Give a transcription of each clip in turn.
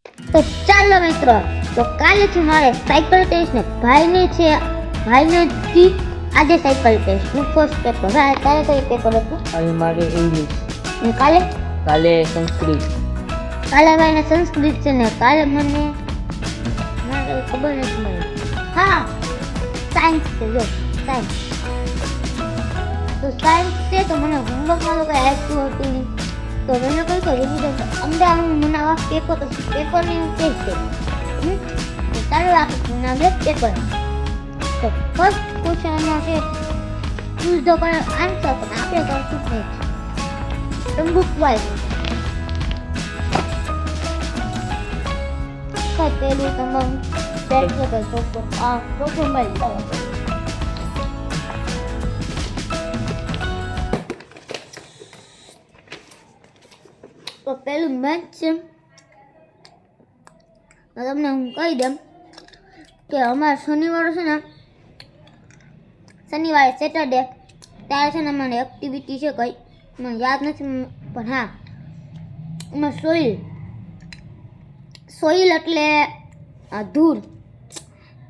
તો ચાલો મિત્રો, તો કાલેથી મારે સાયકલ ટેસ્ટ ને ભાઈને થી આજે સાયકલ ટેસ્ટ નું ફર્સ્ટ પેપર. ભાઈ તારે કઈ પેપર હતું? અને મારે ઇંગ્લિશ, ને કાલે સંસ્કૃત. ભાઈને સંસ્કૃત છે ને કાલે મને ખબર નથી મને. હા, સાયન્સ છે. જો સાયન્સ, તો સાયન્સ છે તો મને હોમવર્કમાં તો કઈ આપ્યું હતું નહીં. તો મેં કહ્યું કે રિવિઝન અમદાવાદમાં મને આવા પેપરની ટેસ્ટ છે. તો ચાલો આપણે નામે પેપર. તો ફર્સ્ટ ક્વેશ્ચનમાં છે ચૂઝ ધ કરેક્ટ આન્સર, પણ આપણે કરશું નહીં. બુક વાઇઝ પેલું તમારું પ્રેક્ટિકલ પ્રોફોર્મલ. તો પેલું મેચ છે. તમને હું કહી દઉં કે અમારે શનિવારે છે ને, શનિવારે સેટરડે ત્યારે છે ને મને એક્ટિવિટી છે કંઈ મને યાદ નથી, પણ હા એમાં સોઇલ એટલે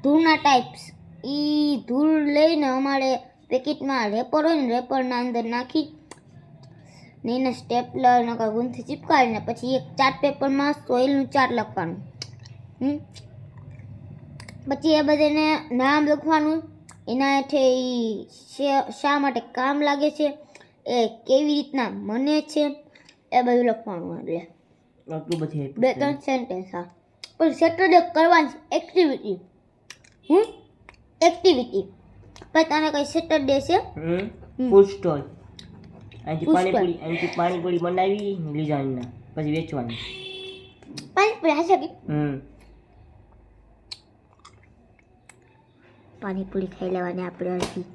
ધૂળના ટાઈપ્સ. એ ધૂળ લઈને અમારે પેકેટમાં રેપર હોય ને, રેપરના અંદર નાખી ને એને સ્ટેપલર નકર ગુણથી ચીપકાવીને પછી એક ચાર્ટ પેપરમાં સોઇલનું ચાર્ટ લખવાનું. પછી એ બધાને નામ લખવાનું, એના હેઠે એ શા માટે કામ લાગે છે, એ કેવી રીતના મને છે, એ બધું લખવાનું. એટલે બે ત્રણ સેન્ટેન્સ. હા, પણ સેટરડે કરવાની એક્ટિવિટી. એક્ટિવિટી પછી તને કઈ સેટરડે છે ફૂડ સ્ટોલ. અહીંથી પાણીપુરી બનાવી લઈ જવાની, પછી વેચવાની. પાણીપુરી હશે કે પાણીપુરી ખાઈ લેવાની આપણે અડધી.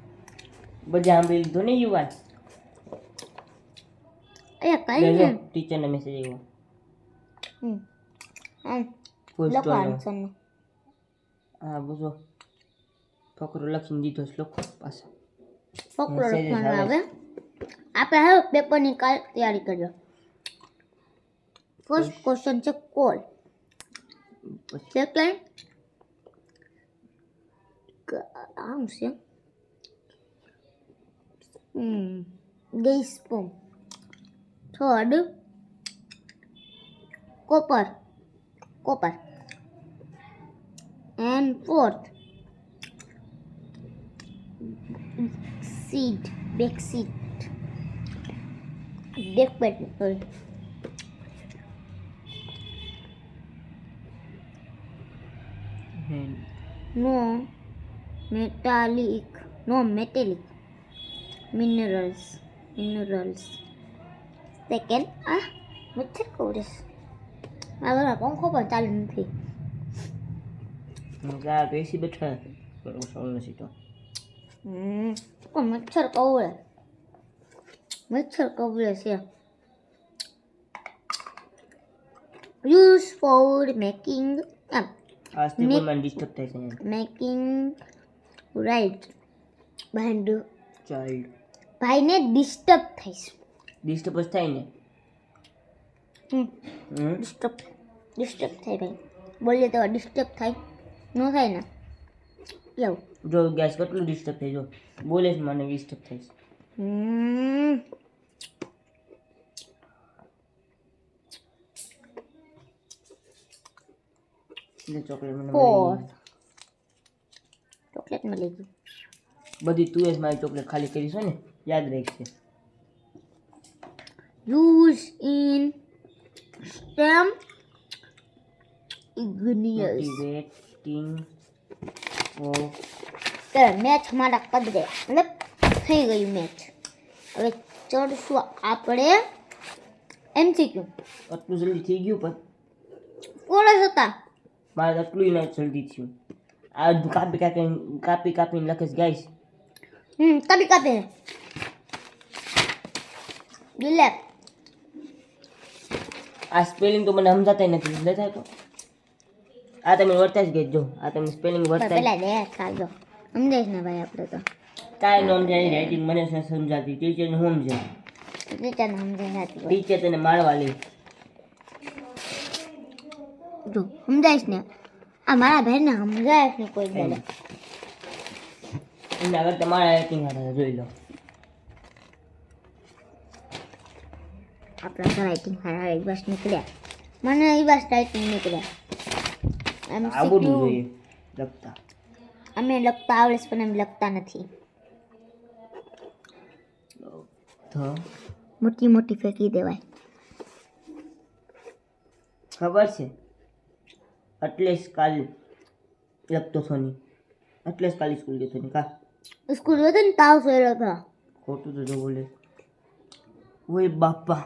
બધા આંબી લીધો ને યુવાન. અરે કઈ નહીં, ટીચરનો મેસેજ આવ્યો. લખવાનું છે. હા બોલો, ફકરો લખીને દીધો શ્લોક પાછો. ફકરો લખવાનો આવે. આપણે હવે પેપરની કાલ તૈયારી કરીએ. ફર્સ્ટ ક્વેશ્ચન છે કોલ. સેકન્ડ આમ છે gas pump. Third copper and fourth back seat. No metallic minerals. Second મચ્છર કવરેજ. મારા પંખો પણ ચાલુ નથી. બેસી બેઠા નથી તો મચ્છર કવરે છે. યુઝ ફોર મેકિંગ ડિસ્ટર્બ થાય છે. Making right band. ચાઇલ્ડ ભાઈને ડિસ્ટર્બ થાય છે. ડિસ્ટર્બ જ થાય ને. ડિસ્ટર્બ થાય ભાઈ. બોલીએ તો ડિસ્ટર્બ થાય, ન થાય ને એવું. જો ગેસ કેટલું ડિસ્ટર્બ થાય, જો બોલે છે મને ડિસ્ટર્બ થાય છે. ચોકલેટ મળી ગઈ. બધી તું જ મારી ચોકલેટ ખાલી કરી છે ને, યાદ રાખશે. Use in stem igneous. Motivating મેચ મારા પદરે એટલે થઈ ગયું મેચ. હવે ચડશું આપણે એમસીક્યુ. આટલું જલ્દી થઈ ગયું પણ કોણ હતા મારે આટલું ના જલ્દી થયું. આ કાપીને લખેશ ગાઈસ. કાપી દિલે. આ સ્પેલિંગ તો મને સમજાતા નથી. લેતા તો આ તમે વર્તા જ ગઈ. જો આ તમે સ્પેલિંગ વર્તા પેલા દે ખાજો સમજાય ને ભાઈ. આપણે તો કાંઈ ન સમજાય. રાઇટિંગ મને સમજાતી, ટીચરને હું સમજાય. ટીચર તને મારવા લે. જો સમજાઈશ ને આ મારા ભાઈને સમજાય ને કોઈ દાડે એમને આગળ તમારા રાઇટિંગ હારે જોઈ લો. આપણા તો રાઇટિંગ સારા એક બસ નીકળ્યા મને એ બસ રાઇટિંગ નીકળ્યા આવડવું જોઈએ લખતા. અમે લખતા આવડે છે પણ અમે લખતા નથી. તો મોટી મોટી ફેંકી દેવાય. ખબર છે એટલે જ કાલ લખતો છો નહીં, એટલે જ કાલે સ્કૂલ જતો નહીં. કા સ્કૂલ હતો ને તાવ સોયરો હતો. ખોટું તો જો બોલે. ઓય બાપા.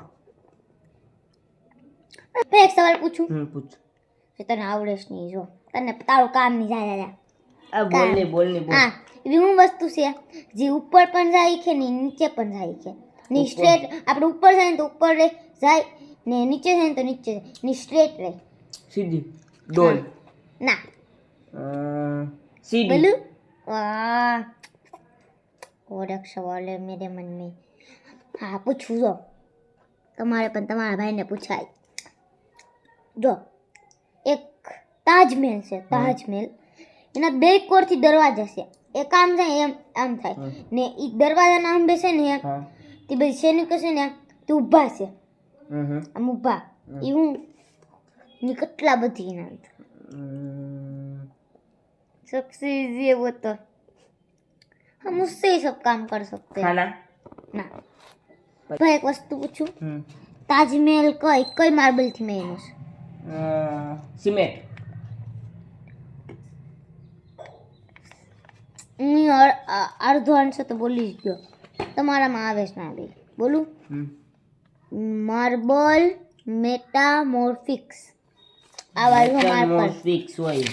એક સવાલ પૂછું પૂછ. કે તને આવડે છે નહીં જો તને તારું કામ નહીં જાય દાદા. આ બોલ ને બોલ ને બોલ. હા એવી હું વસ્તુ છે જે ઉપર પણ જાય છે ને નીચે પણ જાય છે. ની સ્ટ્રેટ આપણે ઉપર જાય ને તો ઉપર જાય ને નીચે જાય ને તો નીચે જાય ની સ્ટ્રેટ રહે. સીધી ડોલ. ના સીધી. बोलू वाह कोरक सवाल है मेरे मन में. हाँ पूछू जो તમારે પણ તમારા ભાઈને પૂછાય. જો એક તાજમહેલ છે તાજમહેલ એના બે કોરથી દરવાજા છે. એક આમ જાય એમ આમ થાય ને એ દરવાજાના આમ બેસે ને તે બધી સૈનિકો છે ને તે ઊભા છે આમ ઊભા એ હું ની કેટલા બધી એના सबसे इजी वो तो हम उससे ही सब काम कर सकते हैं. खाना ना भाई एक वस्तु पूछूं ताजमहल कई मार्बल थी मैं इनस सीमेंट. नहीं और अर्धो आंसर तो बोली જ ગયો તમારામાં આવે છે ના બે બોલું માર્બલ મેટામોર્ફિક્સ આ વાળો માર્બલ ફિક્સ હોય.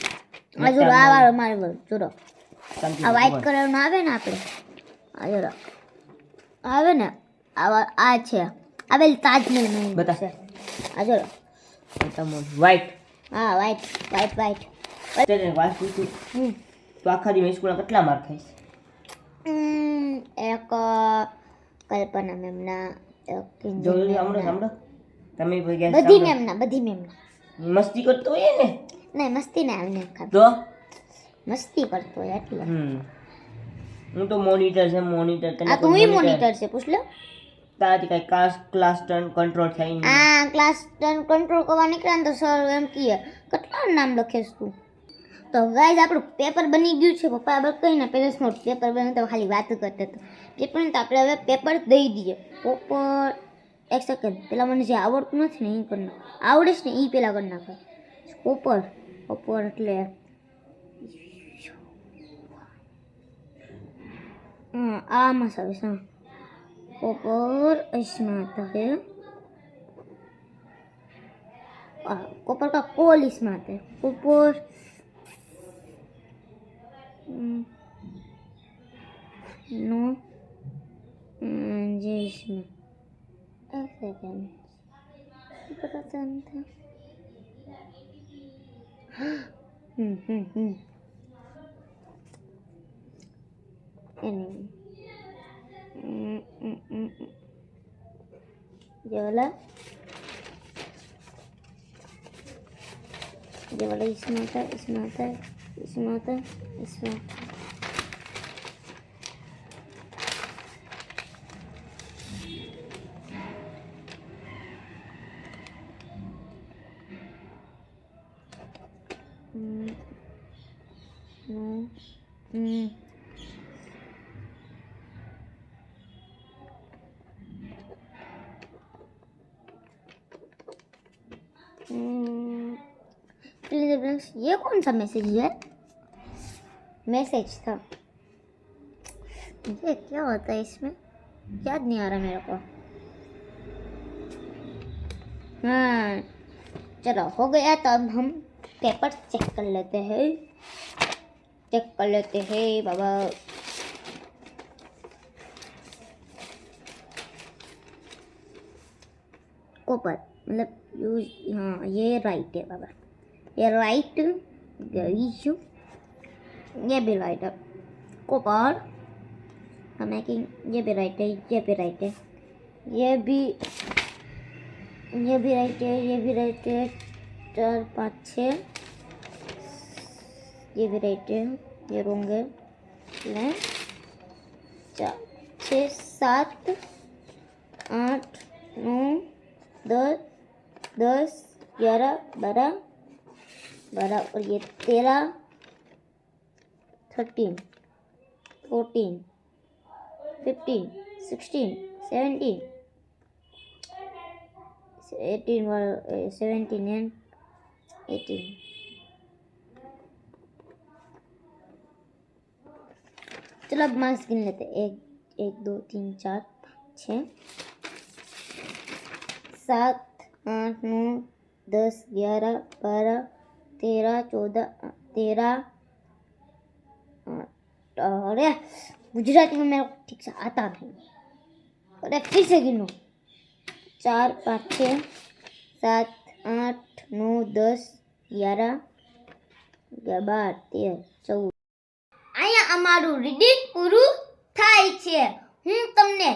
આ જો આ વાળો માર્બલ જોડો આ વ્હાઈટ કલરનો આવે ને આપણે આ જોડો આવે ને આ છે આ બેલ તાજમહેલ નું બતા છે આ જોડો વ્હાઈટ. હા વ્હાઈટ વ્હાઈટ વ્હાઈટ તેને વાત પૂછું તો આખા દિવસ સ્કૂલમાં કેટલા માર્ક ખાઈશ? એક કલ્પના મેમના જોયું સાંભળો સાંભળો તમે બધી મેમના મસ્તી કરતો હોય ને. નહીં મસ્તી ના આવે તો મસ્તી કરતો હોય એટલે હું તો મોનિટર છે મોનિટર. આ તું મોનિટર છે પૂછ લો તારાથી કઈ ક્લાસ ટર્ન કંટ્રોલ થાય નહીં. આ ક્લાસ ટર્ન કંટ્રોલ કરવા નીકળ્યા ને તો સર એમ કહે કેટલા નામ લખેશ તું. તો ગાઈઝ આપણું પેપર બની ગયું છે. પપ્પા આપણે કહીને પેરેન્ટ્સ નોટ પેપર બને તો ખાલી વાત કરતા હતા પેપર તો આપણે હવે પેપર દઈ દઈએ. પેપર એક સેકન્ડ પેલા મને જે આવડતું નથી ને એ કરી નાખ આવડે છે ને એ પેલા કરી નાખે. પોપર પોપર એટલે આમાં સર્વિસ હા પોપર इसमें आता है कोपर का कोल इसमें आता है कोपर नो ये इसमें एक सेकंड पता चलता था ये वाला इसमें आता है इसमें आता है इसमें आता है इसमें ये कौन सा मैसेज है? मैसेज था ये क्या होता है इसमें याद नहीं आ रहा मेरे को. हाँ चलो हो गया तो अब हम पेपर चेक कर लेते हैं बाबा. कोपर मतलब यूज हाँ ये राइट है बाबा ये राइट इशू ये भी राइट है कोपर हमें कि ये भी राइट है ये भी राइट है ये भी राइट है ये भी राइट है 4 5 6 ये भी राइट है, ये रॉन्ग है। 4 6 7 8 9 10 10 11 12 12 और ये 13 13 14 15 16 17 18 17 and 18। चलो अब मार्क्स गिन लेते हैं। 1 2 3 4 5 6 7 8 9 10 11 12 13 14 13। अरे गुजराती में मेरे को ठीक से आता नहीं। अरे फिर से गिनो। 4 5 6 7 8 9 10 11 12 13 14। અહીંયા અમારું રીડિંગ પૂરું થાય છે। હું તમને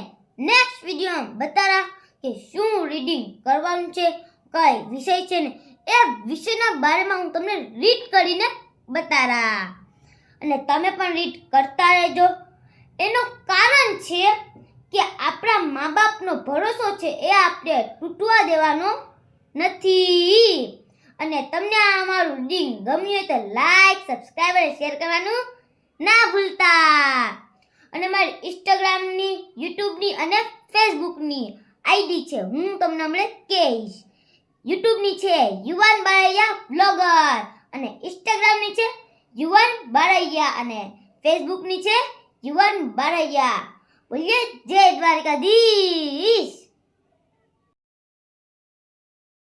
નેક્સ્ટ વિડીયોમાં બતારા કે શું રીડિંગ કરવાનું છે, કઈ વિષય છે ને એ વિષયના બારેમાં હું તમને રીડ કરીને બતારા, અને તમે પણ રીડ કરતા રહેજો। એનું કારણ છે કે આપણા મા બાપનો ભરોસો છે એ આપણે તૂટવા દેવાનો નથી। અને તમને આ અમારું રીડિંગ ગમ્યું હોય તો લાઈક સબસ્ક્રાઇબ અને શેર કરવાનું ના ભૂલતા। અને મારી ઇન્સ્ટાગ્રામની, યુટ્યુબની અને ફેસબુકની આઈડી છે, હું તમને હમણાં કહીશ। યુટ્યુબની છે યુવાન બારૈયા બ્લોગર, અને ઇન્સ્ટાગ્રામની છે યુવાન બારૈયા, અને ફેસબુકની છે યુવાન બારૈયા। બોલીએ જય દ્વારકાધીશ।